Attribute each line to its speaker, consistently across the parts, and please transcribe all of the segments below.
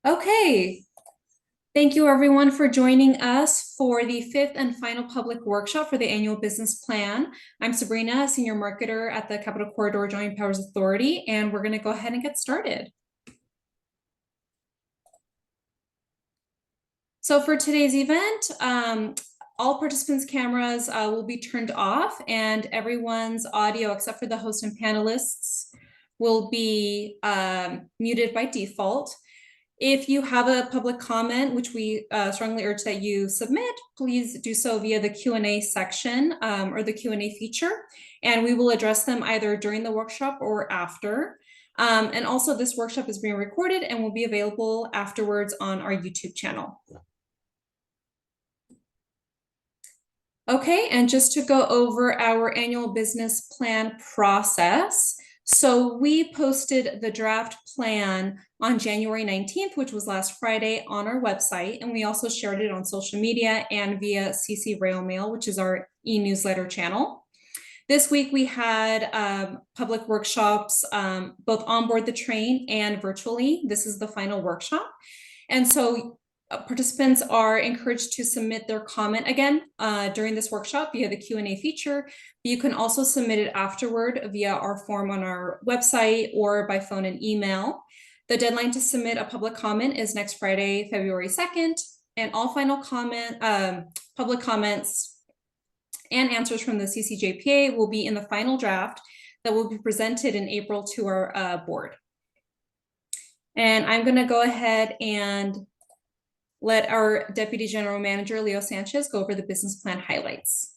Speaker 1: Okay, thank you everyone for joining us for the fifth and final public workshop for the annual business plan. I'm Sabrina, Senior Marketer at the Capital Corridor Joint Powers Authority, and we're going to go ahead and get started. So for today's event, all participants' cameras will be turned off, and everyone's audio, except for the host and panelists, will be muted by default. If you have a public comment, which we strongly urge that you submit, please do so via the Q&A section or the Q&A feature, and we will address them either during the workshop or after. And also, this workshop is being recorded and will be available afterwards on our YouTube channel. Okay, and just to go over our annual business plan process. So we posted the draft plan on January 19th, which was last Friday, on our website. And we also shared it on social media and via CC Rail Mail, which is our e-newsletter channel. This week we had public workshops, both on board the train and virtually. This is the final workshop. And so participants are encouraged to submit their comment again during this workshop via the Q&A feature. You can also submit it afterward via our form on our website or by phone and email. The deadline to submit a public comment is next Friday, February 2nd, and all final public comments and answers from the CCJPA will be in the final draft that will be presented in April to our board. And I'm going to go ahead and let our Deputy General Manager, Leo Sanchez, go over the business plan highlights.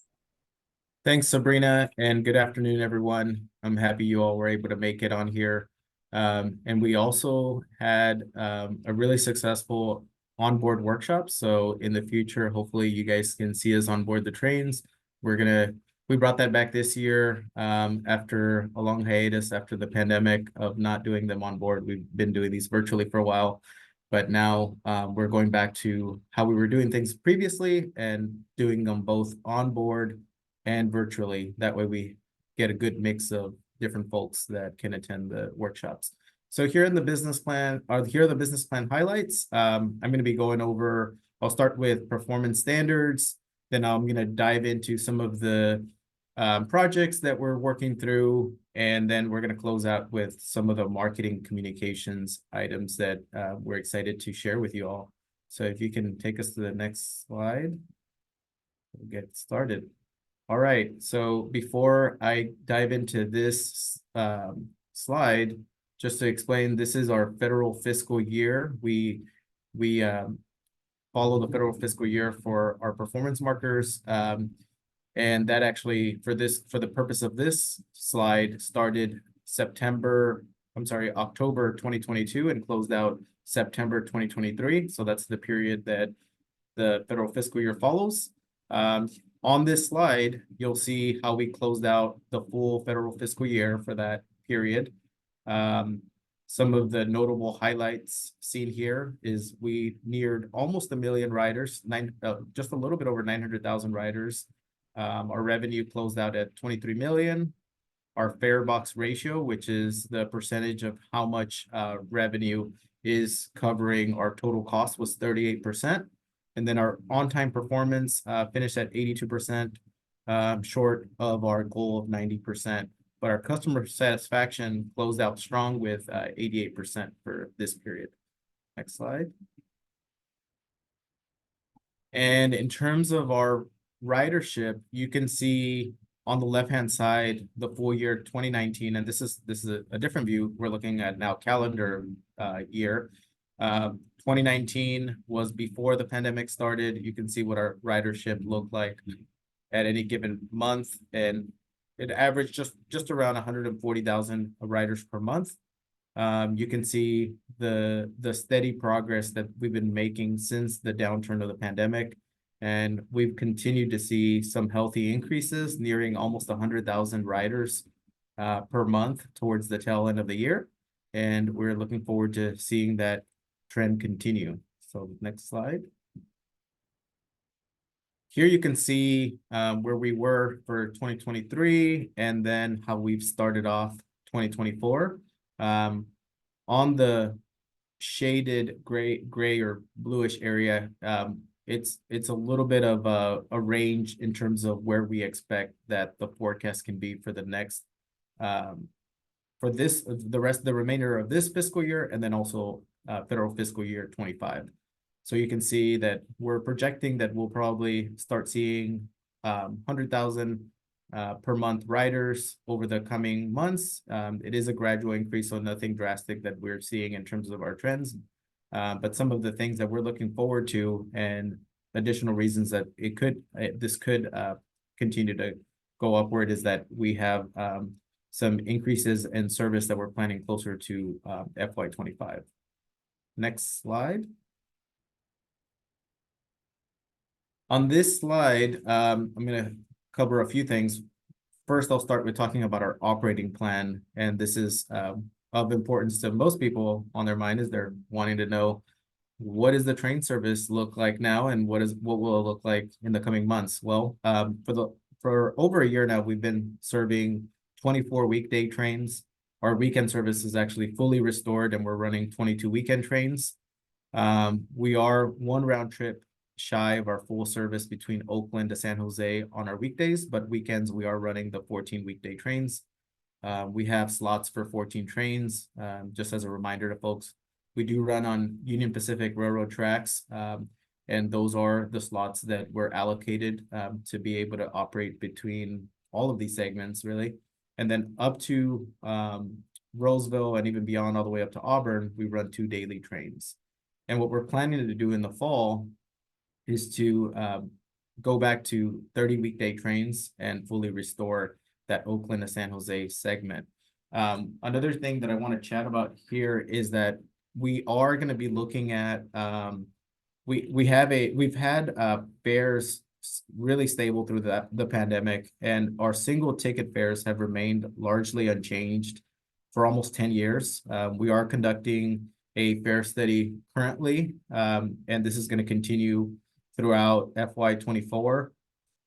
Speaker 2: Thanks, Sabrina, and good afternoon, everyone. I'm happy you all were able to make it on here. And we also had a really successful onboard workshop. So in the future, hopefully you guys can see us on board the trains. We brought that back this year after a long hiatus after the pandemic of not doing them on board. We've been doing these virtually for a while. But now we're going back to how we were doing things previously and doing them both on board and virtually. That way we get a good mix of different folks that can attend the workshops. So here in the business plan, here are the business plan highlights. I'm going to be going over, I'll start with performance standards. Then I'm going to dive into some of the projects that we're working through, and then we're going to close out with some of the marketing communications items that we're excited to share with you all. So if you can take us to the next slide, we'll get started. All right, so before I dive into this slide, just to explain, this is our federal fiscal year. We follow the federal fiscal year for our performance markers. And that actually, for the purpose of this slide, started October 2022 and closed out September 2023. So that's the period that the federal fiscal year follows. On this slide, you'll see how we closed out the full federal fiscal year for that period. Some of the notable highlights seen here is we neared almost 1 million riders, just a little bit over 900,000 riders. Our revenue closed out at 23 million. Our fare box ratio, which is the percentage of how much revenue is covering our total cost, was 38%. And then our on-time performance finished at 82%, short of our goal of 90%. But our customer satisfaction closed out strong with 88% for this period. Next slide. And in terms of our ridership, you can see on the left-hand side the full year 2019, and this is a different view. We're looking at now calendar year. 2019 was before the pandemic started. You can see what our ridership looked like at any given month, and it averaged just around 140,000 riders per month. You can see the steady progress that we've been making since the downturn of the pandemic. And we've continued to see some healthy increases, nearing almost 100,000 riders per month towards the tail end of the year. And we're looking forward to seeing that trend continue. So next slide. Here you can see where we were for 2023 and then how we've started off 2024. On the shaded gray or bluish area, it's a little bit of a range in terms of where we expect that the forecast can be for the next for the remainder of this fiscal year, and then also federal fiscal year 25. So you can see that we're projecting that we'll probably start seeing 100,000 per month riders over the coming months. It is a gradual increase, so nothing drastic that we're seeing in terms of our trends. But some of the things that we're looking forward to and additional reasons that this could continue to go upward is that we have some increases in service that we're planning closer to FY25. Next slide. On this slide, I'm going to cover a few things. First, I'll start with talking about our operating plan, and this is of importance to most people on their mind, is they're wanting to know, what does the train service look like now, and what will it look like in the coming months? Well, for over a year now, we've been serving 24 weekday trains. Our weekend service is actually fully restored, and we're running 22 weekend trains. We are one round trip shy of our full service between Oakland to San Jose on our weekdays, but weekends we are running the 14 weekday trains. We have slots for 14 trains. Just as a reminder to folks, we do run on Union Pacific Railroad tracks, and those are the slots that were allocated to be able to operate between all of these segments, really. And then up to Roseville and even beyond, all the way up to Auburn, we run 2 daily trains. And what we're planning to do in the fall is to go back to 30 weekday trains and fully restore that Oakland to San Jose segment. Another thing that I want to chat about here is that we are going to be looking at we've had fares really stable through the pandemic, and our single ticket fares have remained largely unchanged for almost 10 years. We are conducting a fare study currently, and this is going to continue throughout FY24.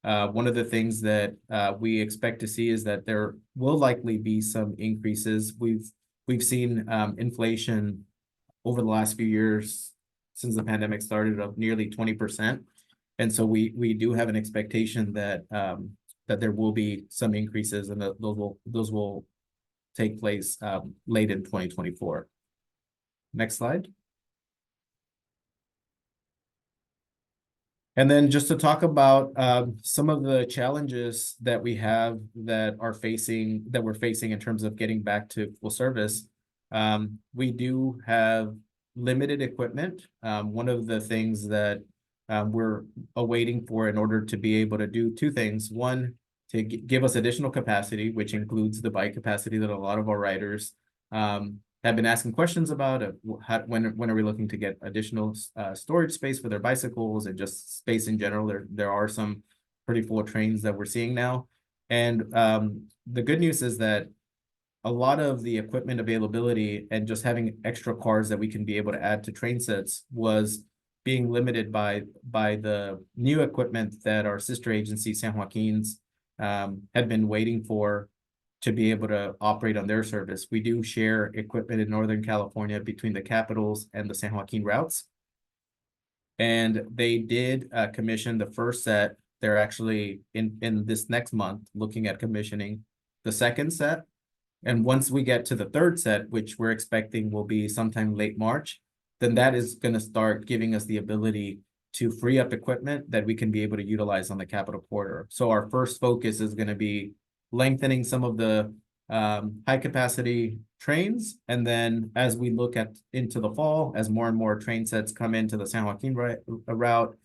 Speaker 2: One of the things that we expect to see is that there will likely be some increases. We've seen inflation over the last few years since the pandemic started of nearly 20%. And so we do have an expectation that that there will be some increases, and that those will take place late in 2024. Next slide. And then just to talk about some of the challenges that we have that we're facing in terms of getting back to full service. We do have limited equipment. One of the things that we're awaiting for in order to be able to do 2 things. One, to give us additional capacity, which includes the bike capacity that a lot of our riders have been asking questions about. When are we looking to get additional storage space for their bicycles and just space in general? There are some pretty full trains that we're seeing now. And the good news is that a lot of the equipment availability and just having extra cars that we can be able to add to train sets was being limited by the new equipment that our sister agency, San Joaquin's, had been waiting for to be able to operate on their service. We do share equipment in Northern California between the capitals and the San Joaquin routes. And they did commission the first set. They're actually in this next month looking at commissioning the second set. And once we get to the third set, which we're expecting will be sometime late March, then that is going to start giving us the ability to free up equipment that we can be able to utilize on the Capital Corridor. So our first focus is going to be lengthening some of the high capacity trains. And then as we look into the fall, as more and more train sets come into the San Joaquin route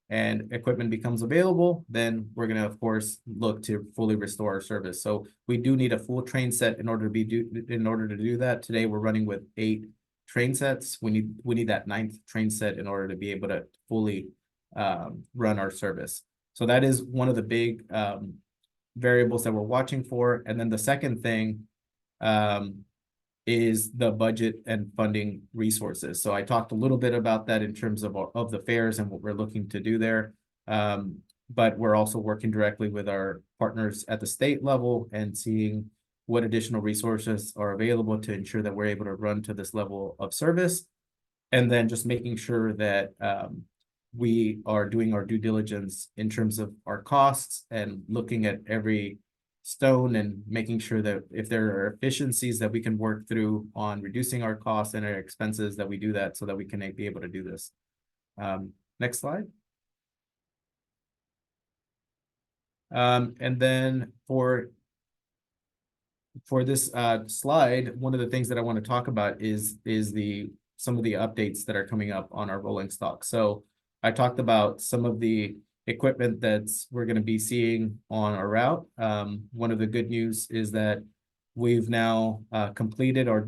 Speaker 2: and equipment becomes available, then we're going to, of course, look to fully restore our service. So we do need a full train set in order to do that. Today, we're running with 8 train sets. We need that 9th train set in order to be able to fully run our service. So that is one of the big variables that we're watching for. And then the second thing is the budget and funding resources. So I talked a little bit about that in terms of the fares and what we're looking to do there. But we're also working directly with our partners at the state level and seeing what additional resources are available to ensure that we're able to run to this level of service. And then just making sure that we are doing our due diligence in terms of our costs and looking at every stone and making sure that if there are efficiencies that we can work through on reducing our costs and our expenses, that we do that so that we can be able to do this. Next slide. And then for this slide, one of the things that I want to talk about is some of the updates that are coming up on our rolling stock. So I talked about some of the equipment we're going to be seeing on our route. One of the good news is that we've now completed our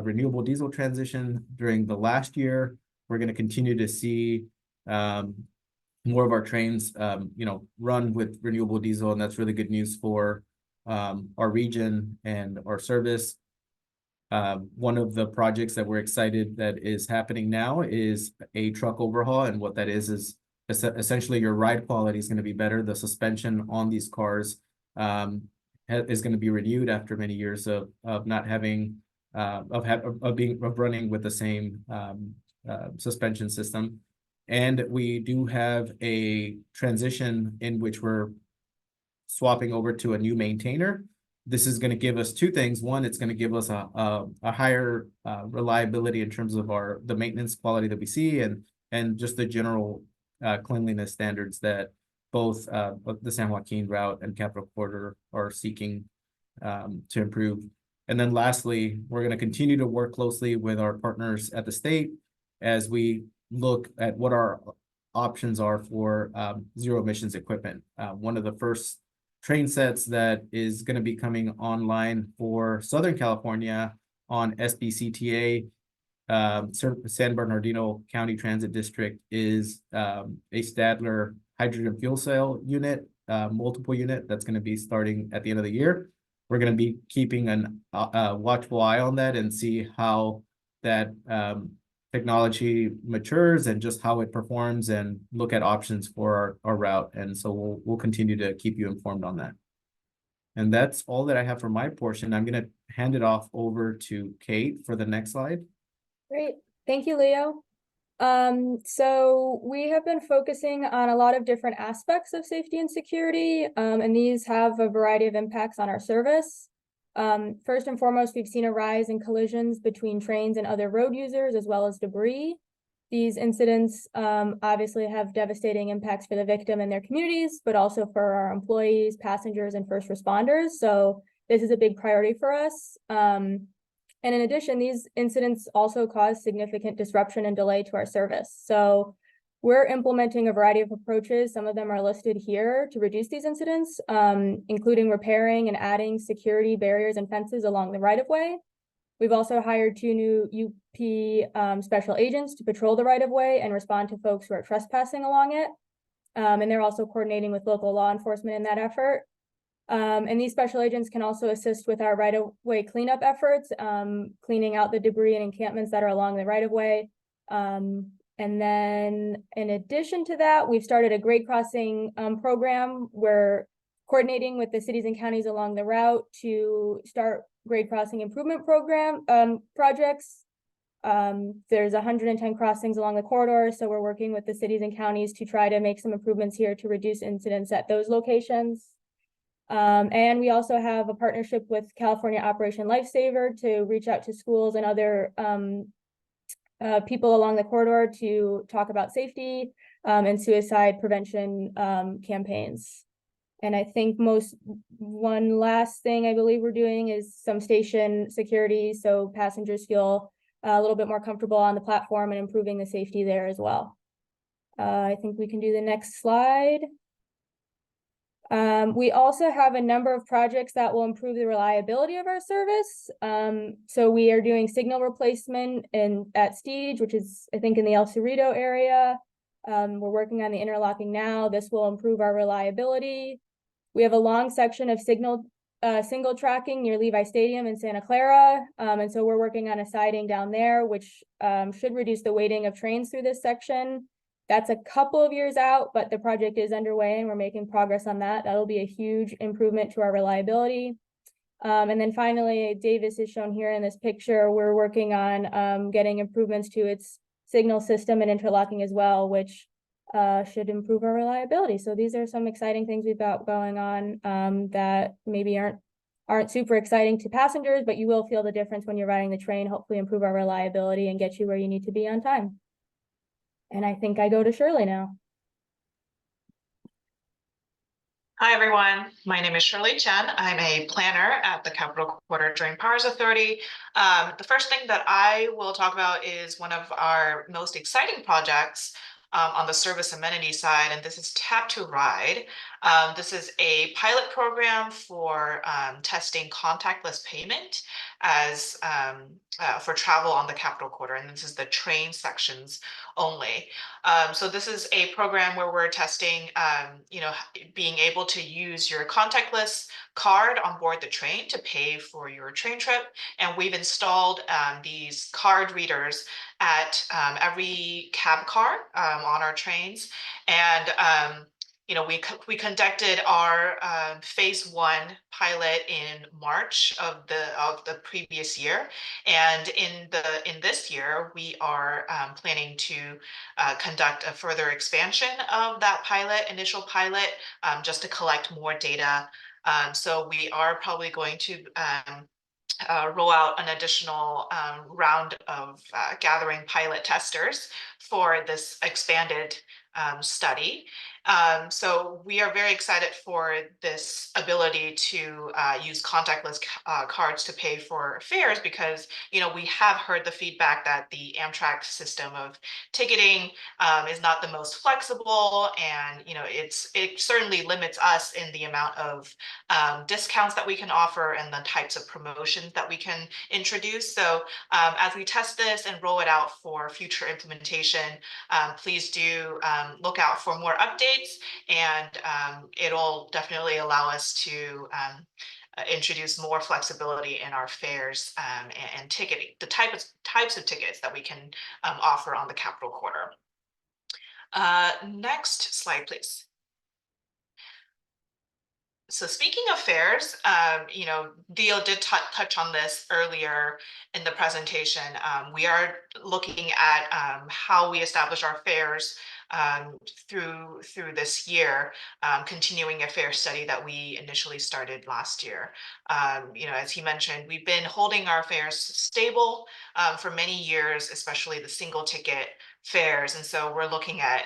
Speaker 2: renewable diesel transition during the last year. We're going to continue to see more of our trains, run with renewable diesel, and that's really good news for our region and our service. One of the projects that we're excited that is happening now is a truck overhaul, and what that is essentially your ride quality is going to be better. The suspension on these cars is going to be renewed after many years of not having of running with the same suspension system. And we do have a transition in which we're swapping over to a new maintainer. This is going to give us two things. One, it's going to give us a higher reliability in terms of the maintenance quality that we see, and just the general cleanliness standards that both the San Joaquin route and Capital Corridor are seeking to improve. And then lastly, we're going to continue to work closely with our partners at the state as we look at what our options are for zero emissions equipment. One of the first train sets that is going to be coming online for Southern California on SBCTA, San Bernardino County Transit District, is a Stadler hydrogen fuel cell unit, multiple unit that's going to be starting at the end of the year. We're going to be keeping a watchful eye on that and see how that technology matures and just how it performs, and look at options for our route. And so we'll continue to keep you informed on that. And that's all that I have for my portion. I'm going to hand it off over to Kate for the next slide.
Speaker 3: Great. Thank you, Leo. So we have been focusing on a lot of different aspects of safety and security, and these have a variety of impacts on our service. First and foremost, we've seen a rise in collisions between trains and other road users, as well as debris. These incidents obviously have devastating impacts for the victim and their communities, but also for our employees, passengers, and first responders. So this is a big priority for us. And in addition, these incidents also cause significant disruption and delay to our service. So we're implementing a variety of approaches. Some of them are listed here to reduce these incidents, including repairing and adding security barriers and fences along the right-of-way. We've also hired 2 new UP special agents to patrol the right-of-way and respond to folks who are trespassing along it. And they're also coordinating with local law enforcement in that effort. And these special agents can also assist with our right-of-way cleanup efforts, cleaning out the debris and encampments that are along the right-of-way. And then in addition to that, we've started a grade crossing program. We're coordinating with the cities and counties along the route to start grade crossing improvement program projects. There's 110 crossings along the corridor, so we're working with the cities and counties to try to make some improvements here to reduce incidents at those locations. And we also have a partnership with California Operation Lifesaver to reach out to schools and other people along the corridor to talk about safety and suicide prevention campaigns. And I think one last thing I believe we're doing is some station security, so passengers feel a little bit more comfortable on the platform, and improving the safety there as well. I think we can do the next slide. We also have a number of projects that will improve the reliability of our service. So we are doing signal replacement at Stige, which is, I think, in the El Cerrito area. We're working on the interlocking now. This will improve our reliability. We have a long section of single tracking near Levi Stadium in Santa Clara. And so we're working on a siding down there, which should reduce the waiting of trains through this section. That's a couple of years out, but the project is underway and we're making progress on that. That'll be a huge improvement to our reliability. And then finally, Davis is shown here in this picture. We're working on getting improvements to its signal system and interlocking as well, which should improve our reliability. So these are some exciting things we've got going on that maybe aren't super exciting to passengers, but you will feel the difference when you're riding the train, hopefully improve our reliability and get you where you need to be on time. And I think I go to Shirley now.
Speaker 4: Hi, everyone. My name is Shirley Chen. I'm a planner at the Capital Quarter Joint Powers Authority. The first thing that I will talk about is one of our most exciting projects on the service amenity side, and this is Tap to Ride. This is a pilot program for testing contactless payment as for travel on the Capital Quarter, and this is the train sections only. So this is a program where we're testing, being able to use your contactless card on board the train to pay for your train trip. And we've installed these card readers at every cab car on our trains. And we conducted our phase 1 pilot in March of the previous year, and in this year we are planning to conduct a further expansion of that initial pilot, just to collect more data. So we are probably going to roll out an additional round of gathering pilot testers for this expanded study. So we are very excited for this ability to use contactless cards to pay for fares, because we have heard the feedback that the Amtrak system of ticketing is not the most flexible, and it certainly limits us in the amount of discounts that we can offer and the types of promotions that we can introduce. So as we test this and roll it out for future implementation, please do look out for more updates, and it'll definitely allow us to introduce more flexibility in our fares and ticketing, the types of tickets that we can offer on the Capital Quarter. Next slide, please. So speaking of fares, Dio did touch on this earlier in the presentation. We are looking at how we establish our fares through this year, continuing a fare study that we initially started last year. As he mentioned, we've been holding our fares stable for many years, especially the single ticket fares. And so we're looking at,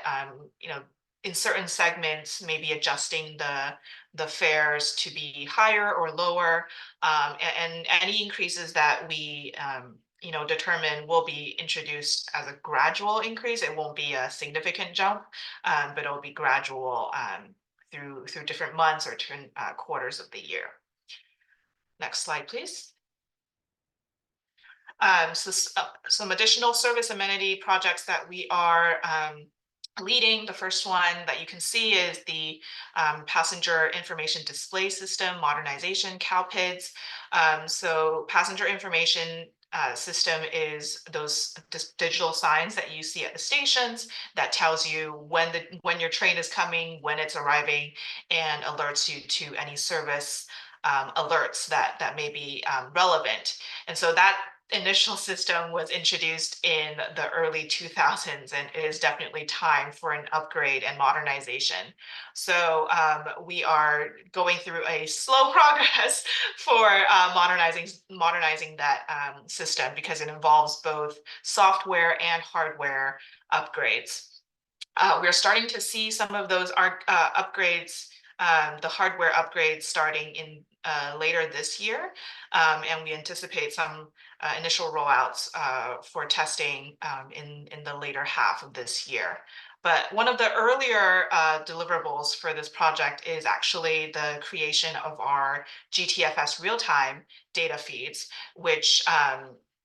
Speaker 4: in certain segments, maybe adjusting the fares to be higher or lower, and any increases that we determine will be introduced as a gradual increase. It won't be a significant jump, but it'll be gradual through different months or different quarters of the year. Next slide, please. So some additional service amenity projects that we are leading. The first one that you can see is the passenger information display system modernization, CalPIDS. So passenger information system is those digital signs that you see at the stations that tells you when your train is coming, when it's arriving, and alerts you to any service alerts that may be relevant. And so that initial system was introduced in the early 2000s, and it is definitely time for an upgrade and modernization. So we are going through a slow progress for modernizing that system, because it involves both software and hardware upgrades. We're starting to see some of those upgrades, the hardware upgrades, starting in later this year, and we anticipate some initial rollouts for testing in the later half of this year. But one of the earlier deliverables for this project is actually the creation of our GTFS real-time data feeds, which,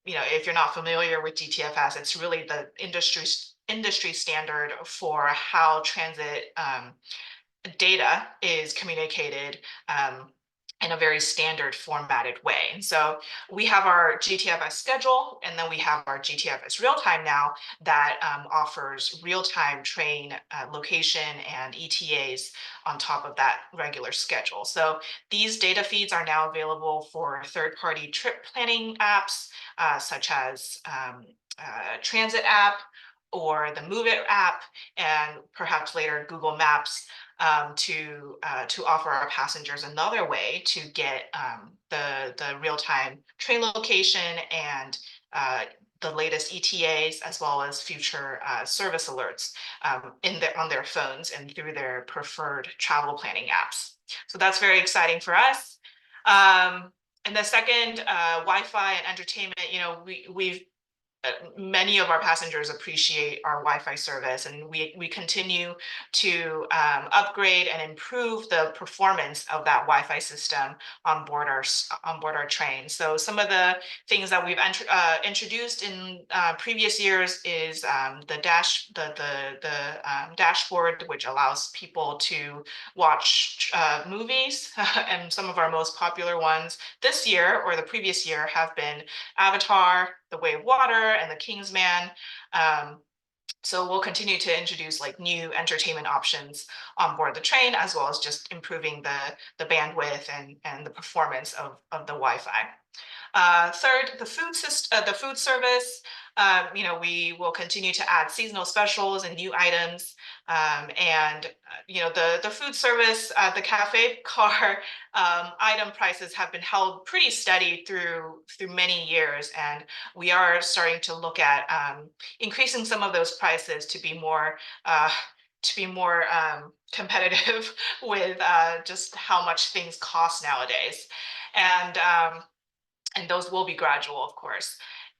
Speaker 4: if you're not familiar with GTFS, it's really the industry standard for how transit data is communicated in a very standard formatted way. And so we have our GTFS schedule, and then we have our GTFS real-time now that offers real-time train location and ETAs on top of that regular schedule. So these data feeds are now available for third-party trip planning apps, such as Transit app, or the Move It app, and perhaps later Google Maps, to offer our passengers another way to get the real-time train location and the latest ETAs, as well as future service alerts on their phones and through their preferred travel planning apps. So that's very exciting for us. And the second, Wi-Fi and entertainment. We've many of our passengers appreciate our Wi-Fi service, and we continue to upgrade and improve the performance of that Wi-Fi system on board our train. So some of the things that we've introduced in previous years is the dashboard, which allows people to watch movies, and some of our most popular ones this year or the previous year have been Avatar, The Way of Water, and The King's Man. So we'll continue to introduce like new entertainment options on board the train, as well as just improving the bandwidth and the performance of the Wi-Fi. Third, the food service. We will continue to add seasonal specials and new items. The food service, the cafe car item prices have been held pretty steady through many years, and we are starting to look at increasing some of those prices to be more competitive with just how much things cost nowadays. And those will be gradual, of course.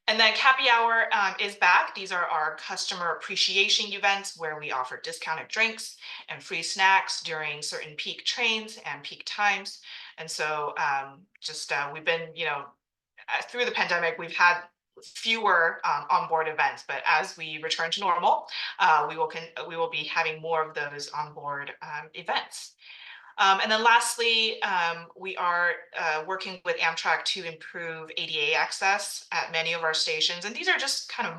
Speaker 4: And then Happy Hour is back. These are our customer appreciation events where we offer discounted drinks and free snacks during certain peak trains and peak times. And so we've been, through the pandemic, we've had fewer onboard events, but as we return to normal, we will be having more of those onboard events. And then lastly, we are working with Amtrak to improve ADA access at many of our stations. And these are just kind of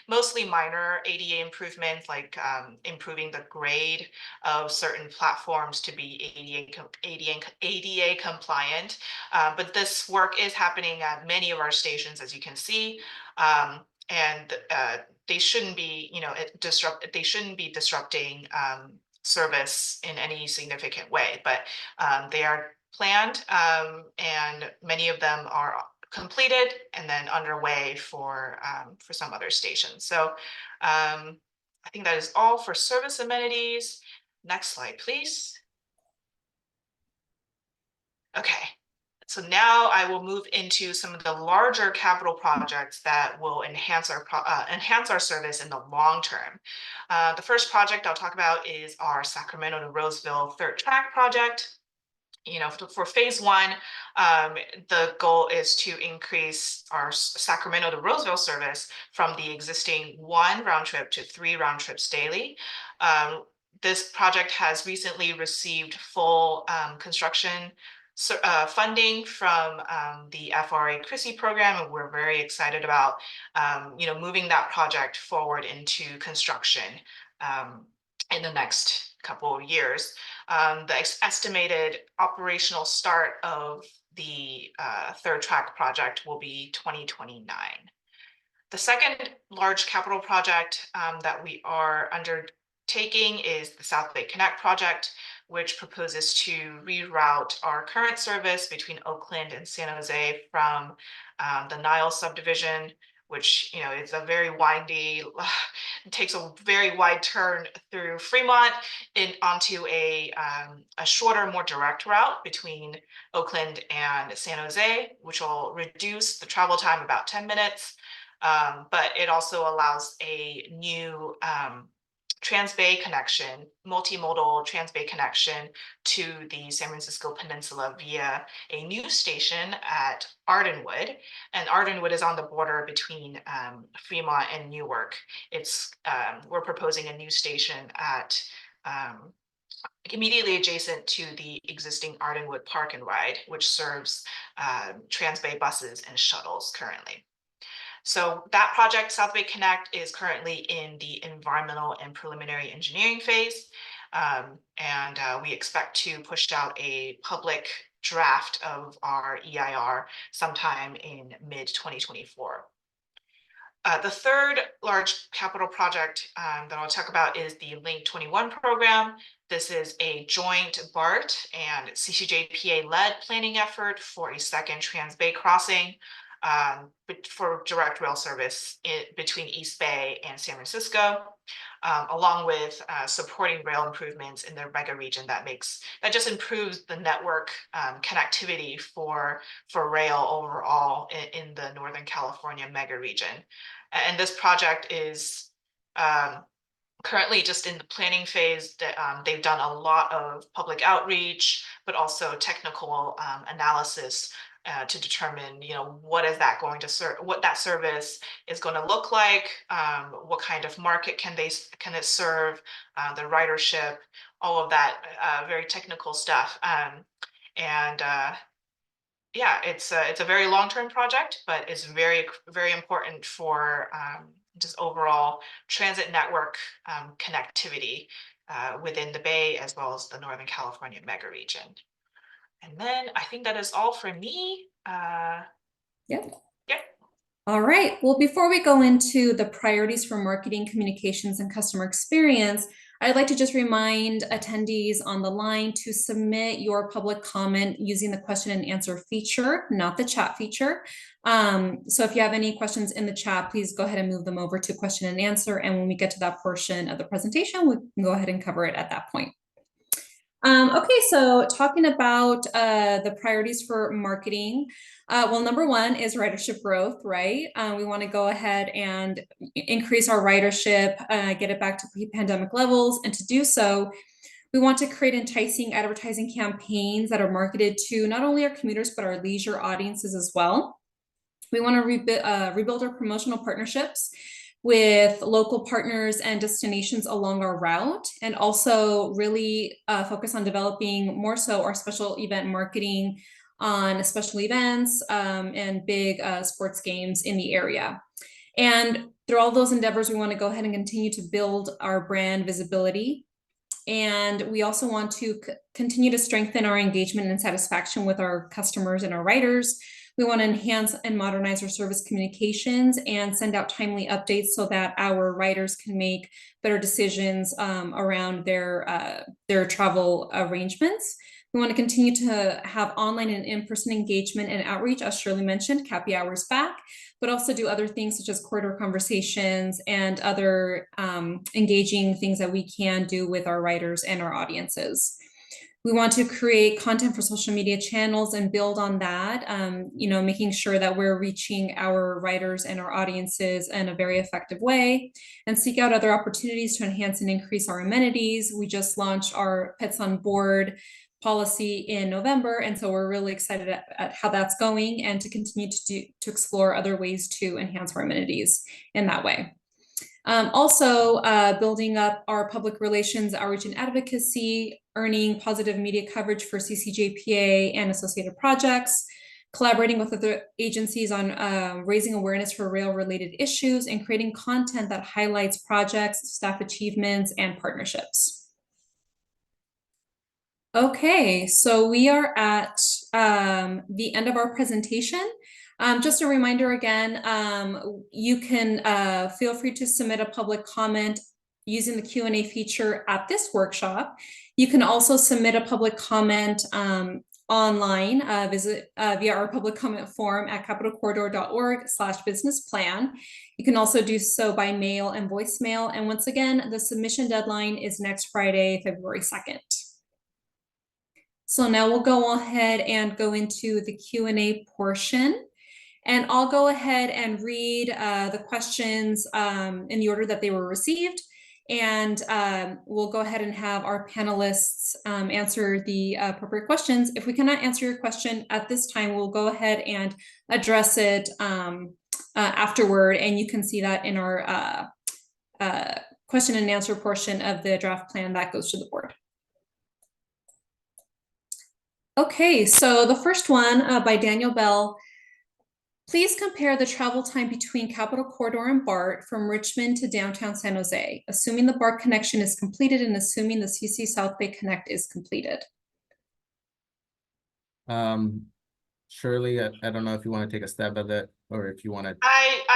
Speaker 4: mostly minor ADA improvements, like improving the grade of certain platforms to be ADA compliant. But this work is happening at many of our stations, as you can see. And they shouldn't be, they shouldn't be disrupting service in any significant way, but they are planned, and many of them are completed and then underway for some other stations. So I think that is all for service amenities. Next slide, please. Okay. So now I will move into some of the larger capital projects that will enhance our service in the long term. The first project I'll talk about is our Sacramento to Roseville third track project. For phase one, the goal is to increase our Sacramento to Roseville service from the existing 1 round trip to 3 round trips daily. This project has recently received full construction funding from the FRA CRISI program, and we're very excited about moving that project forward into construction in the next couple of years. The estimated operational start of the third track project will be 2029. The second large capital project that we are undertaking is the South Bay Connect project, which proposes to reroute our current service between Oakland and San Jose from the Niles subdivision, which is a very windy, takes a very wide turn through Fremont onto a shorter, more direct route between Oakland and San Jose, which will reduce the travel time about 10 minutes. But it also allows a new Trans-Bay connection, multimodal Trans-Bay connection to the San Francisco Peninsula via a new station at Ardenwood. And Ardenwood is on the border between Fremont and Newark. We're proposing a new station at immediately adjacent to the existing Ardenwood Park and Ride, which serves Trans-Bay buses and shuttles currently. So that project, South Bay Connect, is currently in the environmental and preliminary engineering phase. And we expect to push out a public draft of our EIR sometime in mid-2024. The third large capital project that I'll talk about is the Link 21 program. This is a joint BART and CCJPA-led planning effort for a second Trans-Bay crossing for direct rail service between East Bay and San Francisco, along with supporting rail improvements in the mega region that just improves the network connectivity for rail overall in the Northern California mega region. And this project is currently just in the planning phase. They've done a lot of public outreach, but also technical analysis to determine, what is that going to serve, what that service is going to look like, what kind of market can it serve, the ridership, all of that very technical stuff. Yeah, it's a very long-term project, but it's very, very important for just overall transit network connectivity within the Bay as well as the Northern California mega region. And then I think that is all for me.
Speaker 1: Yep.
Speaker 4: Yeah.
Speaker 1: All right. Well, before we go into the priorities for marketing, communications, and customer experience, I'd like to just remind attendees on the line to submit your public comment using the question and answer feature, not the chat feature. So if you have any questions in the chat, please go ahead and move them over to question and answer. And when we get to that portion of the presentation, we can go ahead and cover it at that point. Okay, so talking about the priorities for marketing. Well, number one is ridership growth, right? We want to go ahead and increase our ridership, get it back to pre-pandemic levels. And to do so, we want to create enticing advertising campaigns that are marketed to not only our commuters, but our leisure audiences as well. We want to rebuild our promotional partnerships with local partners and destinations along our route, and also really focus on developing more so our special event marketing on special events and big sports games in the area. And through all those endeavors, we want to go ahead and continue to build our brand visibility. And we also want to continue to strengthen our engagement and satisfaction with our customers and our riders. We want to enhance and modernize our service communications and send out timely updates so that our riders can make better decisions around their travel arrangements. We want to continue to have online and in-person engagement and outreach, as Shirley mentioned, Happy Hours back, but also do other things such as corridor conversations and other engaging things that we can do with our riders and our audiences. We want to create content for social media channels and build on that, making sure that we're reaching our riders and our audiences in a very effective way, and seek out other opportunities to enhance and increase our amenities. We just launched our Pets on Board policy in November, and so we're really excited at how that's going, and to continue to explore other ways to enhance our amenities in that way. Also, building up our public relations, outreach, and advocacy, earning positive media coverage for CCJPA and associated projects, collaborating with other agencies on raising awareness for rail-related issues, and creating content that highlights projects, staff achievements, and partnerships. Okay, so we are at the end of our presentation. Just a reminder again, you can feel free to submit a public comment using the Q&A feature at this workshop. You can also submit a public comment online via our public comment form at capitalcorridor.org/businessplan. You can also do so by mail and voicemail. And once again, the submission deadline is next Friday, February 2nd. So now we'll go ahead and go into the Q&A portion. And I'll go ahead and read the questions in the order that they were received. And we'll go ahead and have our panelists answer the appropriate questions. If we cannot answer your question at this time, we'll go ahead and address it afterward. And you can see that in our question and answer portion of the draft plan that goes to the board. Okay, so the first one by Daniel Bell. Please compare the travel time between Capital Corridor and BART from Richmond to downtown San Jose, assuming the BART connection is completed and assuming the CC South Bay Connect is completed.
Speaker 2: Shirley, I don't know if you want to take a stab at that, or if you want to.
Speaker 4: I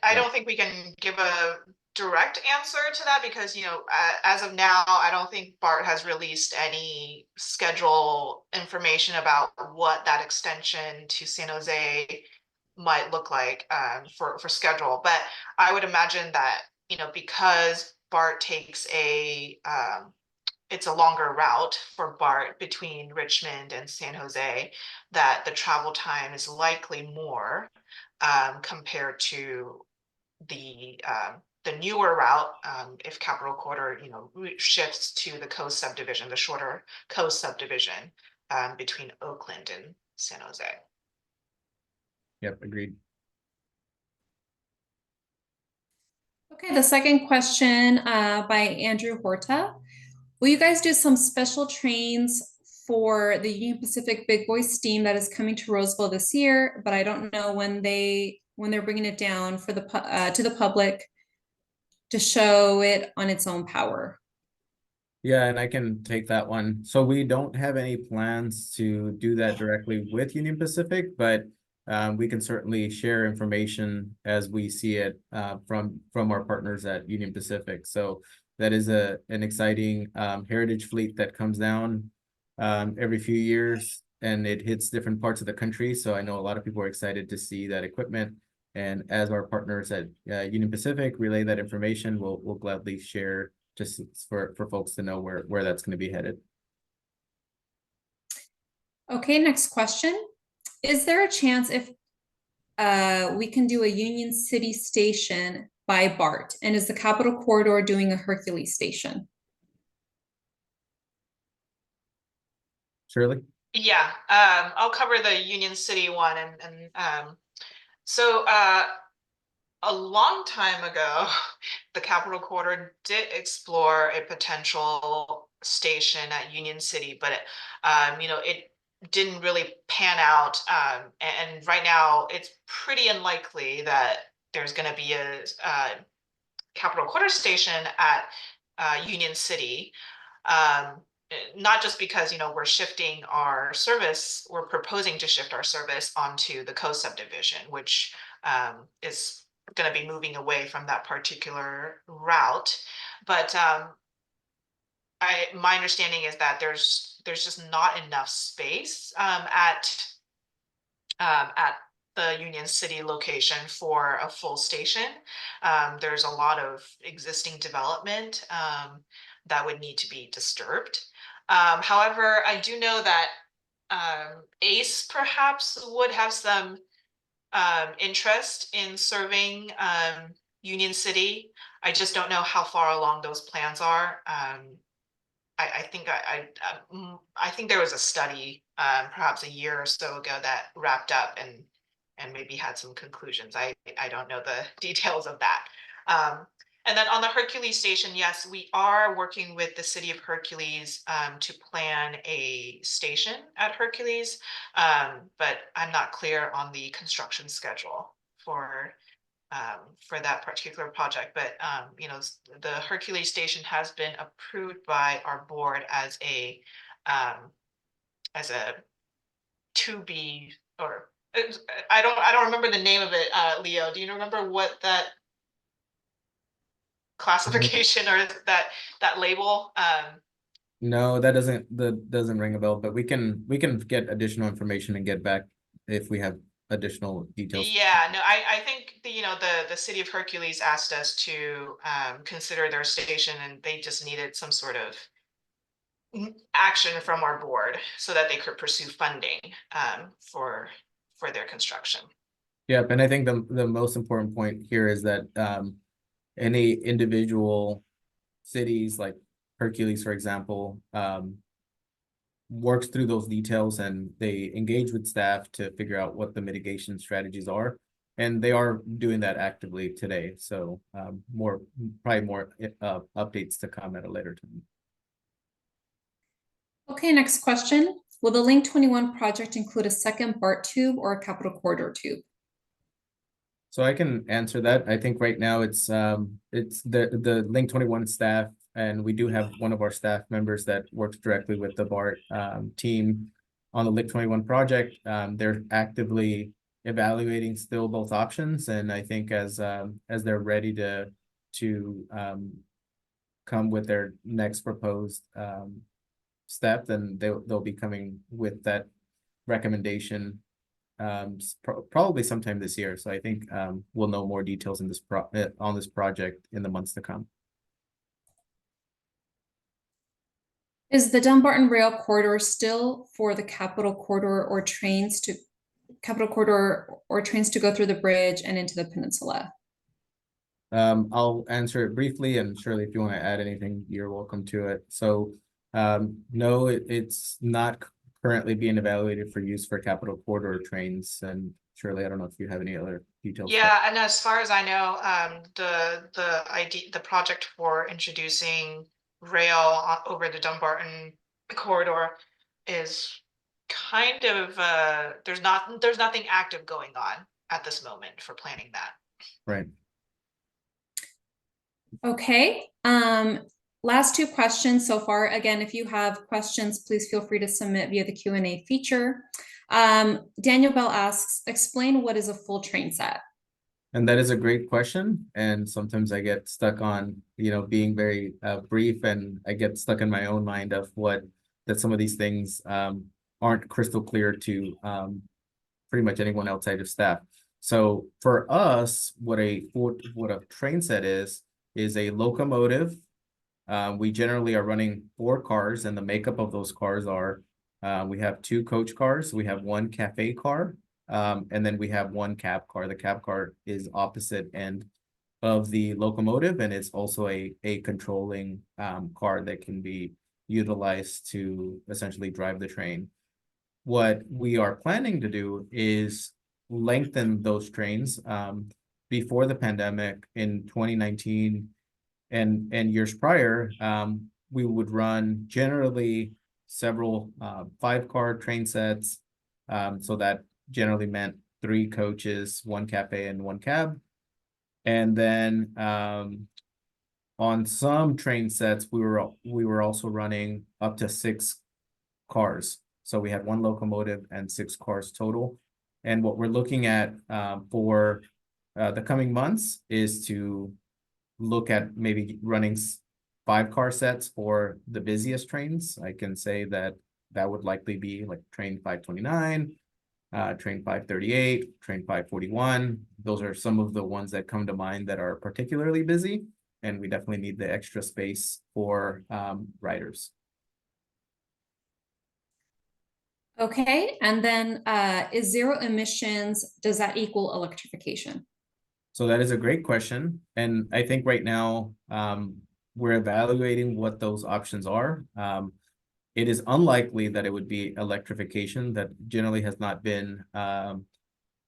Speaker 4: I don't think we can give a direct answer to that because, as of now, I don't think BART has released any schedule information about what that extension to San Jose might look like for schedule. But I would imagine that, because BART takes it's a longer route for BART between Richmond and San Jose, that the travel time is likely more compared to the newer route, if Capitol Quarter, shifts to the coast subdivision, the shorter coast subdivision between Oakland and San Jose.
Speaker 2: Yep, agreed.
Speaker 1: Okay, the second question by Andrew Horta. Will you guys do some special trains for the Union Pacific Big Boy Steam that is coming to Roseville this year? But I don't know when they're bringing it down for to the public to show it on its own power.
Speaker 2: Yeah, and I can take that one. So we don't have any plans to do that directly with Union Pacific, but we can certainly share information as we see it from our partners at Union Pacific. So that is an exciting heritage fleet that comes down every few years, and it hits different parts of the country. So I know a lot of people are excited to see that equipment. And as our partners at Union Pacific relay that information, we'll gladly share just for folks to know where that's going to be headed.
Speaker 1: Okay, next question. Is there a chance if we can do a Union City station by BART? And is the Capitol Corridor doing a Hercules station?
Speaker 2: Shirley?
Speaker 4: Yeah, I'll cover the Union City one. So a long time ago, the Capitol Corridor did explore a potential station at Union City, but it didn't really pan out. And right now, it's pretty unlikely that there's going to be a Capitol Corridor station at Union City. Not just because we're shifting our service, we're proposing to shift our service onto the coast subdivision, which is going to be moving away from that particular route. But my understanding is that there's just not enough space at the Union City location for a full station. There's a lot of existing development that would need to be disturbed. However, I do know that ACE perhaps would have some interest in serving Union City. I just don't know how far along those plans are. I think there was a study perhaps a year or so ago that wrapped up and maybe had some conclusions. I don't know the details of that. And then on the Hercules station, yes, we are working with the city of Hercules to plan a station at Hercules, but I'm not clear on the construction schedule for that particular project. But the Hercules station has been approved by our board as a to be, or I don't remember the name of it. Leo, do you remember what that classification or that label?
Speaker 2: No, that doesn't ring a bell, but we can get additional information and get back if we have additional details.
Speaker 4: Yeah, no, I think the city of Hercules asked us to consider their station, and they just needed some sort of action from our board so that they could pursue funding for their construction.
Speaker 2: Yep, and I think the most important point here is that any individual cities like Hercules, for example, works through those details and they engage with staff to figure out what the mitigation strategies are. And they are doing that actively today. So probably more updates to come at a later time.
Speaker 1: Okay, next question. Will the Link 21 project include a second BART tube or a Capitol Corridor tube?
Speaker 2: So I can answer that. I think right now it's the Link 21 staff, and we do have one of our staff members that works directly with the BART team on the Link 21 project. They're actively evaluating still both options, and I think as they're ready to come with their next proposed step, then they'll be coming with that recommendation probably sometime this year. So I think we'll know more details in this on this project in the months to come.
Speaker 1: Is the Dumbarton Rail Corridor still for the Capital Corridor or trains to go through the bridge and into the peninsula?
Speaker 2: I'll answer it briefly, and Shirley, if you want to add anything, you're welcome to it. So no, it's not currently being evaluated for use for Capital Corridor trains. And Shirley, I don't know if you have any other details.
Speaker 4: Yeah, and as far as I know, the project for introducing rail over the Dumbarton corridor is kind of there's nothing active going on at this moment for planning that.
Speaker 2: Right.
Speaker 1: Okay, last two questions so far. Again, if you have questions, please feel free to submit via the Q&A feature. Daniel Bell asks, explain what is a full train set?
Speaker 2: And that is a great question. And sometimes I get stuck on, being very brief, and I get stuck in my own mind of that some of these things aren't crystal clear to pretty much anyone outside of staff. So for us, what a train set is a locomotive. We generally are running 4 cars, and the makeup of those cars are we have 2 coach cars, we have 1 cafe car, and then we have 1 cab car. The cab car is opposite end of the locomotive, and it's also a controlling car that can be utilized to essentially drive the train. What we are planning to do is lengthen those trains. Before the pandemic in 2019 and years prior, we would run generally several 5-car train sets. So that generally meant 3 coaches, 1 cafe, and 1 cab. And then on some train sets, we were also running up to 6 cars. So we had 1 locomotive and 6 cars total. And what we're looking at for the coming months is to look at maybe running 5-car sets for the busiest trains. I can say that would likely be like train 529, train 538, train 541. Those are some of the ones that come to mind that are particularly busy, and we definitely need the extra space for riders.
Speaker 1: Okay, and then is zero emissions, does that equal electrification?
Speaker 2: So that is a great question. And I think right now we're evaluating what those options are. It is unlikely that it would be electrification. That generally has not been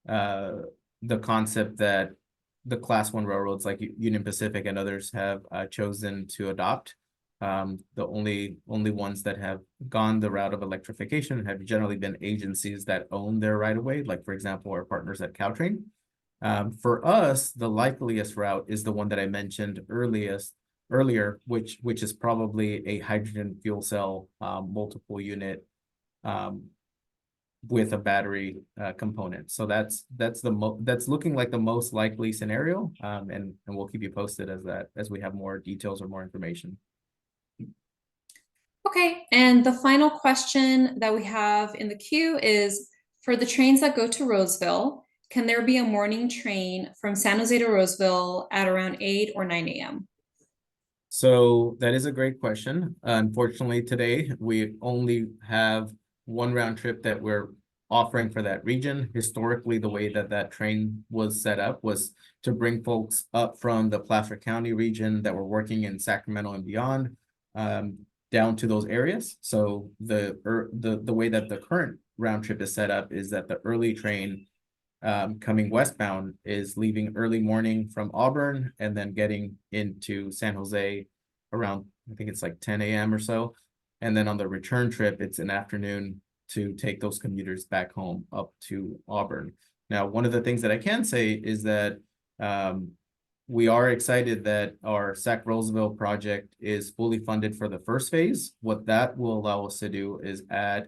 Speaker 2: the concept that the Class 1 railroads like Union Pacific and others have chosen to adopt. The only ones that have gone the route of electrification have generally been agencies that own their right-of-way, like, for example, our partners at Caltrain. For us, the likeliest route is the one that I mentioned earlier, which is probably a hydrogen fuel cell multiple unit with a battery component. So that's looking like the most likely scenario, and we'll keep you posted as we have more details or more information.
Speaker 1: Okay, and the final question that we have in the queue is, for the trains that go to Roseville, can there be a morning train from San Jose to Roseville at around 8 or 9 a.m.?
Speaker 2: So that is a great question. Unfortunately, today we only have 1 round trip that we're offering for that region. Historically, the way that train was set up was to bring folks up from the Placer County region that were working in Sacramento and beyond, down to those areas. So the way that the current round trip is set up is that the early train coming westbound is leaving early morning from Auburn and then getting into San Jose around, I think it's like 10 a.m. or so. And then on the return trip, it's an afternoon to take those commuters back home up to Auburn. Now, one of the things that I can say is that we are excited that our Sac-Roseville project is fully funded for the first phase. What that will allow us to do is add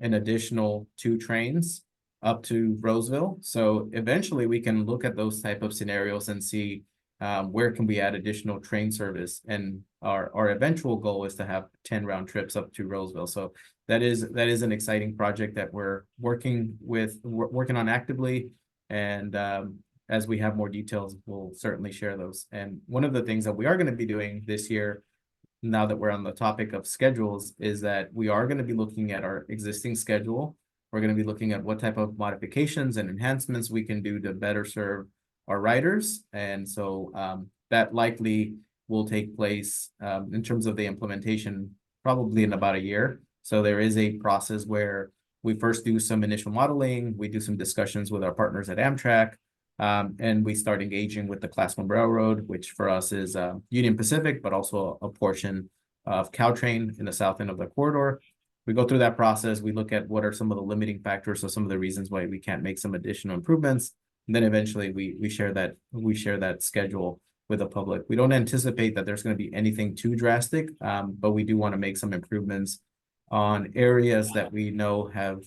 Speaker 2: an additional 2 trains up to Roseville. So eventually we can look at those type of scenarios and see where can we add additional train service. And our eventual goal is to have 10 round trips up to Roseville. So that is an exciting project that we're working on actively. And as we have more details, we'll certainly share those. And one of the things that we are going to be doing this year, now that we're on the topic of schedules, is that we are going to be looking at our existing schedule. We're going to be looking at what type of modifications and enhancements we can do to better serve our riders. And so that likely will take place in terms of the implementation probably in about a year. So there is a process where we first do some initial modeling, we do some discussions with our partners at Amtrak, and we start engaging with the Class 1 Railroad, which for us is Union Pacific, but also a portion of Caltrain in the south end of the corridor. We go through that process. We look at what are some of the limiting factors, so some of the reasons why we can't make some additional improvements. And then eventually we share that schedule with the public. We don't anticipate that there's going to be anything too drastic, but we do want to make some improvements on areas that we know have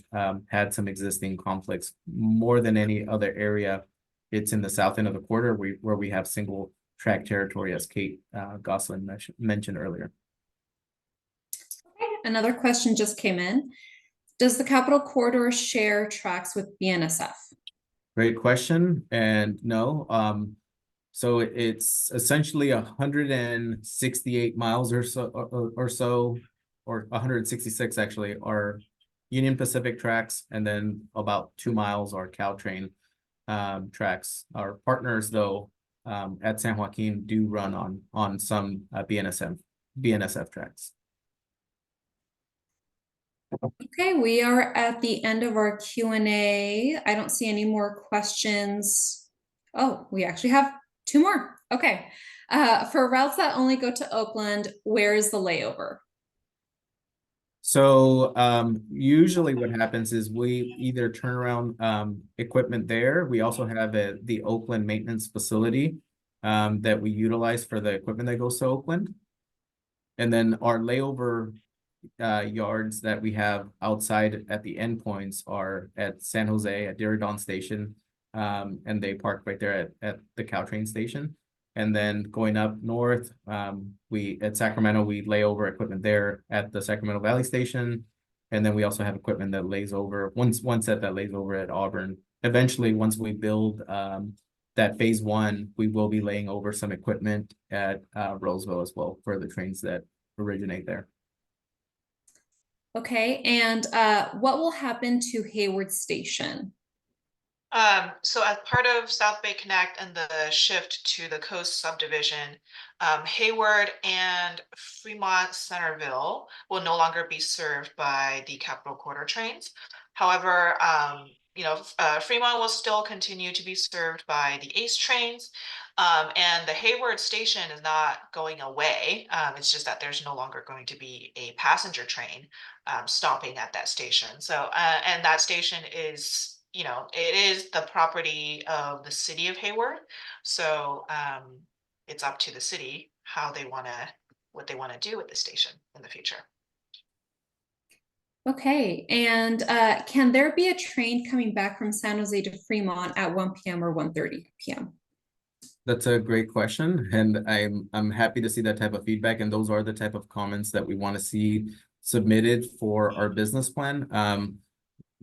Speaker 2: had some existing conflicts. More than any other area, it's in the south end of the corridor where we have single track territory, as Kate Gosselin mentioned earlier.
Speaker 1: Okay, another question just came in. Does the Capital Corridor share tracks with BNSF?
Speaker 2: Great question. And no, so it's essentially 168 miles or so, or 166 actually, are Union Pacific tracks, and then about 2 miles are Caltrain tracks. Our partners, though, at San Joaquin do run on some BNSF tracks.
Speaker 1: Okay, we are at the end of our Q&A. I don't see any more questions. Oh, we actually have 2 more. Okay. For routes that only go to Oakland, where is the layover?
Speaker 2: So usually what happens is we either turn around equipment there. We also have the Oakland maintenance facility that we utilize for the equipment that goes to Oakland. And then our layover yards that we have outside at the endpoints are at San Jose at Diridon Station, and they park right there at the Caltrain station. And then going up north, at Sacramento, we lay over equipment there at the Sacramento Valley Station. And then we also have equipment that lays over, one set that lays over at Auburn. Eventually, once we build that phase 1, we will be laying over some equipment at Roseville as well for the trains that originate there.
Speaker 1: Okay, and what will happen to Hayward Station?
Speaker 4: So as part of South Bay Connect and the shift to the Coast subdivision, Hayward and Fremont Centerville will no longer be served by the Capital Corridor trains. However, Fremont will still continue to be served by the ACE trains. And the Hayward station is not going away. It's just that there's no longer going to be a passenger train stopping at that station. So, and that station is, it is the property of the city of Hayward. So it's up to the city what they want to do with the station in the future.
Speaker 1: Okay, and can there be a train coming back from San Jose to Fremont at 1 p.m. or 1:30 p.m.?
Speaker 2: That's a great question, and I'm happy to see that type of feedback, and those are the type of comments that we want to see submitted for our business plan.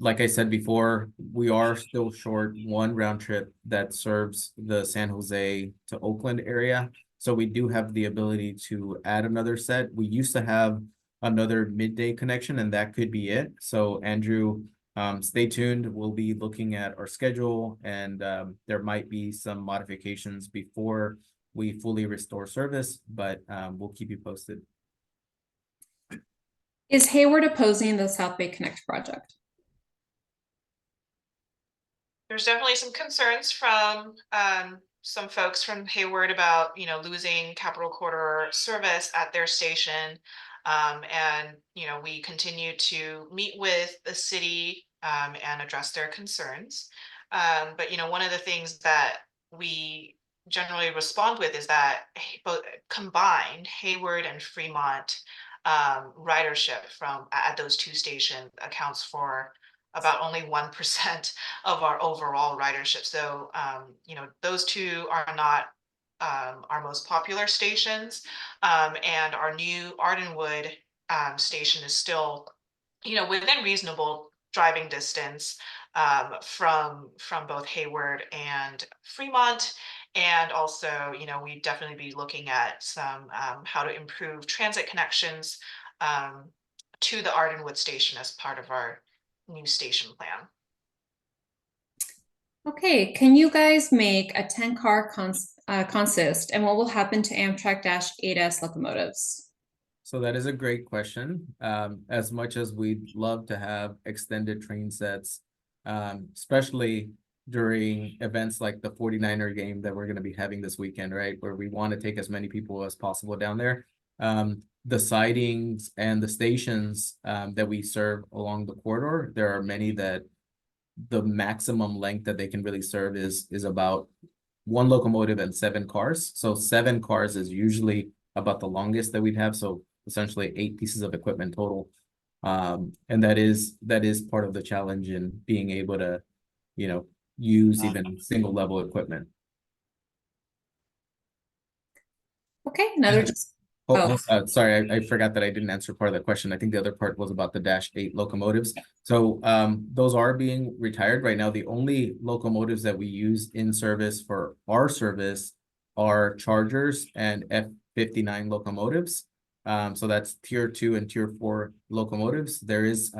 Speaker 2: Like I said before, we are still short 1 round trip that serves the San Jose to Oakland area. So we do have the ability to add another set. We used to have another midday connection, and that could be it. So Andrew, stay tuned. We'll be looking at our schedule, and there might be some modifications before we fully restore service, but we'll keep you posted.
Speaker 1: Is Hayward opposing the South Bay Connect project?
Speaker 4: There's definitely some concerns from some folks from Hayward about, losing Capital Corridor service at their station. And, we continue to meet with the city and address their concerns. But, one of the things that we generally respond with is that both combined Hayward and Fremont ridership at those 2 stations accounts for about only 1% of our overall ridership. So, you know, those two are not our most popular stations. And our new Ardenwood station is still, you know, within reasonable driving distance from both Hayward and Fremont. And also, you know, we'd definitely be looking at some how to improve transit connections to the Ardenwood station as part of our new station plan.
Speaker 1: Okay, can you guys make a 10-car consist, and what will happen to Amtrak Dash 8S locomotives?
Speaker 2: So that is a great question. As much as we'd love to have extended train sets, especially during events like the 49er game that we're going to be having this weekend, right? Where we want to take as many people as possible down there. The sidings and the stations that we serve along the corridor, there are many that the maximum length that they can really serve is about 1 locomotive and 7 cars. So 7 cars is usually about the longest that we'd have. So essentially 8 pieces of equipment total. And that is part of the challenge in being able to, you know, use even single level equipment.
Speaker 1: Okay, another.
Speaker 2: Sorry, I forgot that I didn't answer part of the question. I think the other part was about the Dash 8 locomotives. So those are being retired right now. The only locomotives that we use in service for our service are Chargers and F59 locomotives. So that's tier 2 and tier 4 locomotives. There is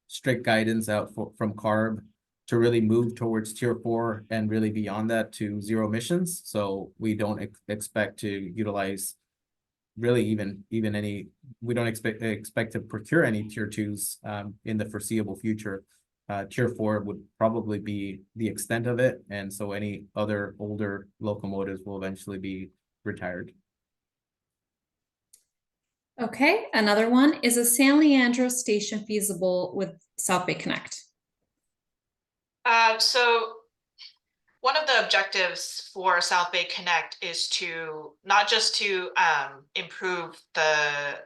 Speaker 2: strict guidance out from CARB to really move towards tier 4 and really beyond that to 0 emissions. So we don't expect to utilize really even any, we don't expect to procure any tier 2s in the foreseeable future. Tier 4 would probably be the extent of it, and so any other older locomotives will eventually be retired.
Speaker 1: Okay, another one. Is a San Leandro station feasible with South Bay Connect?
Speaker 4: So one of the objectives for South Bay Connect is to not just to improve the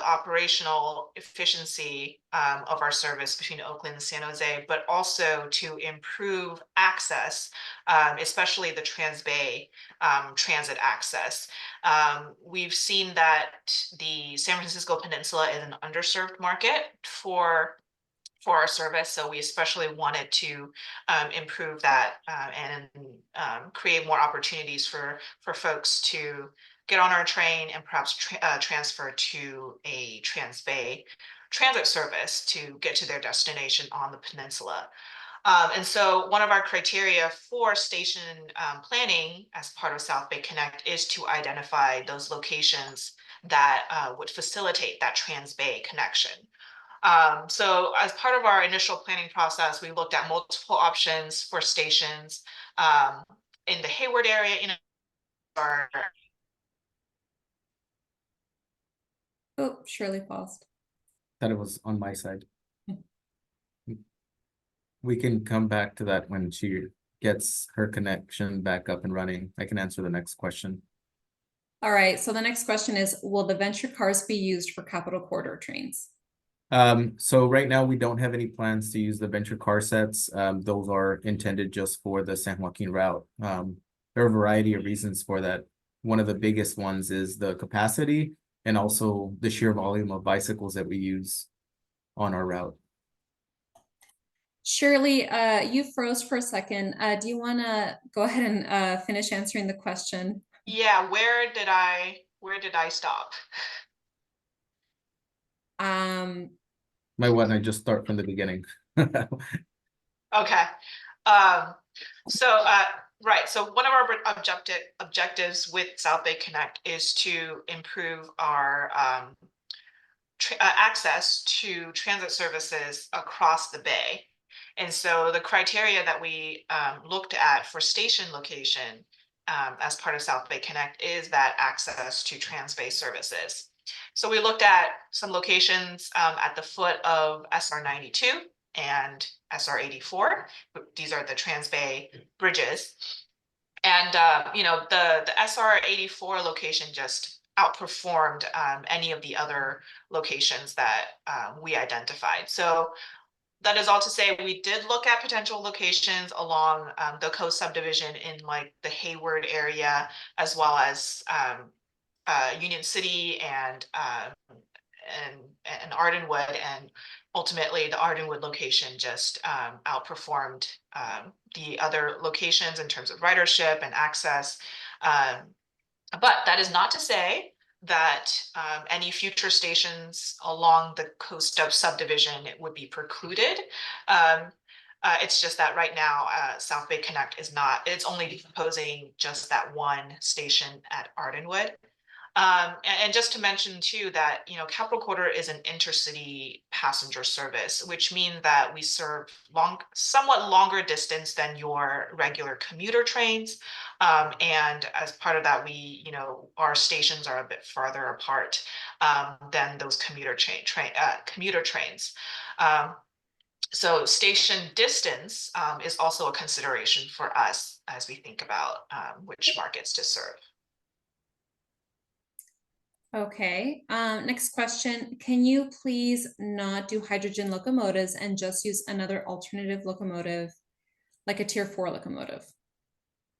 Speaker 4: operational efficiency of our service between Oakland and San Jose, but also to improve access, especially the Trans-Bay transit access. We've seen that the San Francisco Peninsula is an underserved market for our service. So we especially wanted to improve that and create more opportunities for folks to get on our train and perhaps transfer to a Trans-Bay transit service to get to their destination on the peninsula. And so one of our criteria for station planning as part of South Bay Connect is to identify those locations that would facilitate that Trans-Bay connection. So as part of our initial planning process, we looked at multiple options for stations in the Hayward area. You know,
Speaker 1: Oh, Shirley paused.
Speaker 2: That it was on my side. We can come back to that when she gets her connection back up and running. I can answer the next question.
Speaker 1: All right, so the next question is, will the Venture cars be used for Capital Corridor trains?
Speaker 2: So right now we don't have any plans to use the Venture car sets. Those are intended just for the San Joaquin route. There are a variety of reasons for that. One of the biggest ones is the capacity and also the sheer volume of bicycles that we use on our route.
Speaker 1: Shirley, you froze for a second. Do you want to go ahead and finish answering the question?
Speaker 4: Yeah, where did I stop?
Speaker 2: Might want to just start from the beginning.
Speaker 4: Okay. Right. So one of our objectives with South Bay Connect is to improve our access to transit services across the bay. And so the criteria that we looked at for station location as part of South Bay Connect is that access to Trans-Bay services. So we looked at some locations at the foot of SR 92 and SR 84. These are the Trans-Bay bridges. And you know, the SR 84 location just outperformed any of the other locations that we identified. So that is all to say, we did look at potential locations along the coast subdivision in like the Hayward area, as well as Union City and Ardenwood, and ultimately the Ardenwood location just outperformed the other locations in terms of ridership and access. But that is not to say that any future stations along the coast of subdivision would be precluded. It's just that right now, South Bay Connect is not, it's only proposing just that one station at Ardenwood. And just to mention too, that, you know, Capital Quarter is an intercity passenger service, which means that we serve somewhat longer distance than your regular commuter trains. And as part of that, you know, our stations are a bit farther apart than those commuter trains. So station distance is also a consideration for us as we think about which markets to serve.
Speaker 1: Okay, next question. Can you please not do hydrogen locomotives and just use another alternative locomotive, like a tier 4 locomotive?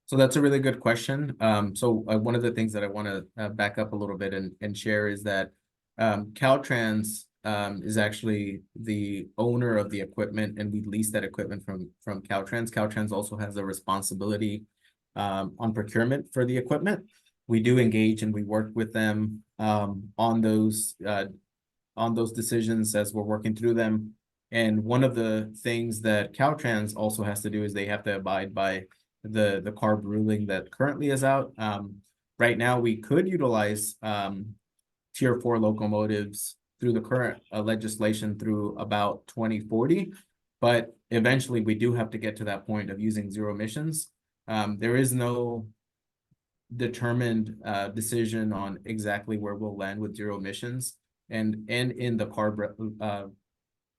Speaker 2: So that's a really good question. So one of the things that I want to back up a little bit and share is that Caltrans is actually the owner of the equipment, and we lease that equipment from Caltrans. Caltrans also has a responsibility on procurement for the equipment. We do engage and we work with them on those decisions as we're working through them. And one of the things that Caltrans also has to do is they have to abide by the CARB ruling that currently is out. Right now, we could utilize tier 4 locomotives through the current legislation through about 2040, but eventually we do have to get to that point of using zero emissions. There is no determined decision on exactly where we'll land with zero emissions, and in the CARB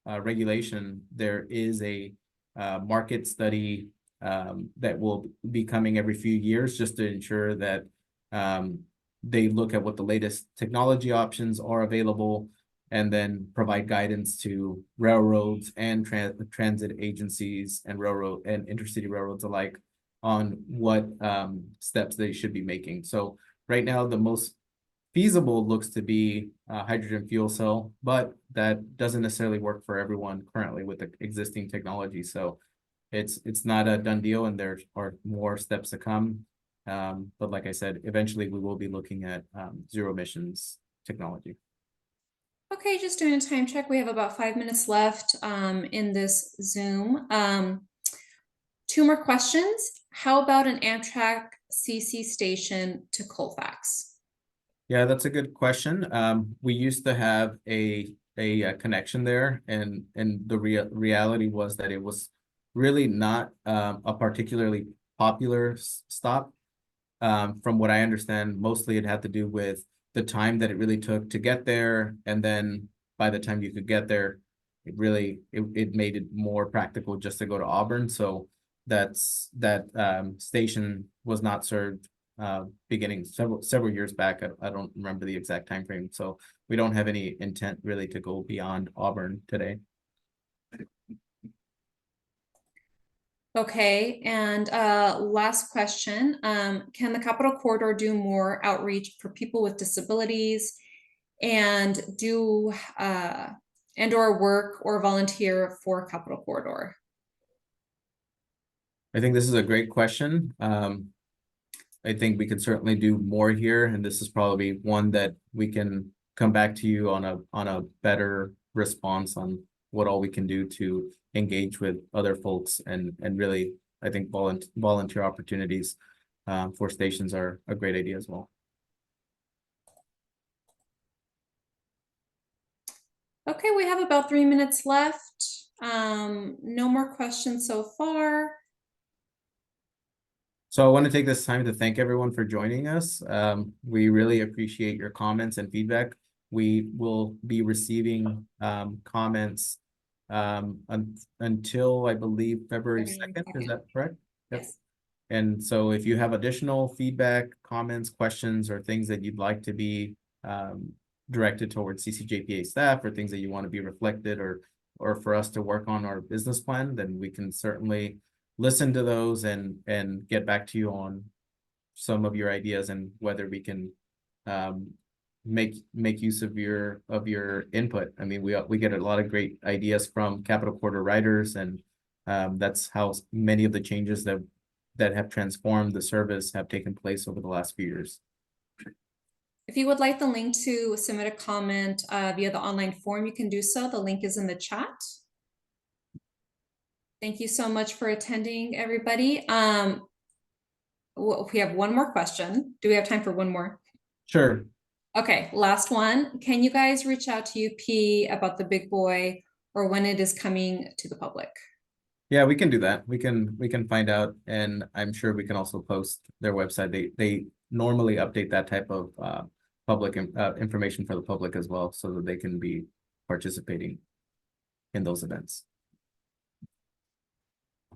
Speaker 2: regulation there is a market study that will be coming every few years, just to ensure that they look at what the latest technology options are available, and then provide guidance to railroads and transit agencies and railroad and intercity railroads alike on what steps they should be making. So right now, the most feasible looks to be hydrogen fuel cell, but that doesn't necessarily work for everyone currently with the existing technology. So it's not a done deal, and there are more steps to come. But like I said, eventually we will be looking at zero emissions technology.
Speaker 1: Okay, just doing a time check. We have about 5 minutes left in this Zoom. 2 more questions. How about an Amtrak CC station to Colfax?
Speaker 2: Yeah, that's a good question. We used to have a connection there, and the reality was that it was really not a particularly popular stop. From what I understand, mostly it had to do with the time that it really took to get there, and then by the time you could get there, it made it more practical just to go to Auburn. So that station was not served beginning several years back. I don't remember the exact time frame, so we don't have any intent really to go beyond Auburn today.
Speaker 1: Okay, and last question. Can the Capital Corridor do more outreach for people with disabilities and do or work or volunteer for Capital Corridor?
Speaker 2: I think this is a great question. I think we can certainly do more here, and this is probably one that we can come back to you on a better response on what all we can do to engage with other folks, and really, I think volunteer opportunities for stations are a great idea as well.
Speaker 1: Okay, we have about 3 minutes left. No more questions so far.
Speaker 2: So I want to take this time to thank everyone for joining us. We really appreciate your comments and feedback. We will be receiving comments until, I believe, February 2nd. Is that correct? Yep.
Speaker 1: Yes.
Speaker 2: And so if you have additional feedback, comments, questions, or things that you'd like to be directed towards CCJPA staff, or things that you want to be reflected or or for us to work on our business plan, then we can certainly listen to those and get back to you on some of your ideas and whether we can make use of your input. I mean, we get a lot of great ideas from Capital Quarter writers, and that's how many of the changes that have transformed the service have taken place over the last few years.
Speaker 1: If you would like the link to submit a comment via the online form, you can do so. The link is in the chat. Thank you so much for attending, everybody. We have one more question. Do we have time for one more?
Speaker 2: Sure.
Speaker 1: Okay, last one. Can you guys reach out to UP about the big boy or when it is coming to the public?
Speaker 2: Yeah, we can do that. We can find out, and I'm sure we can also post their website. They normally update that type of public information for the public as well, so that they can be participating in those events.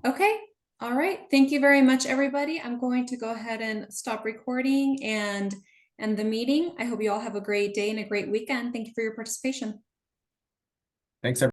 Speaker 1: Okay, all right. Thank you very much, everybody. I'm going to go ahead and stop recording and end the meeting. I hope you all have a great day and a great weekend. Thank you for your participation.
Speaker 2: Thanks, everyone.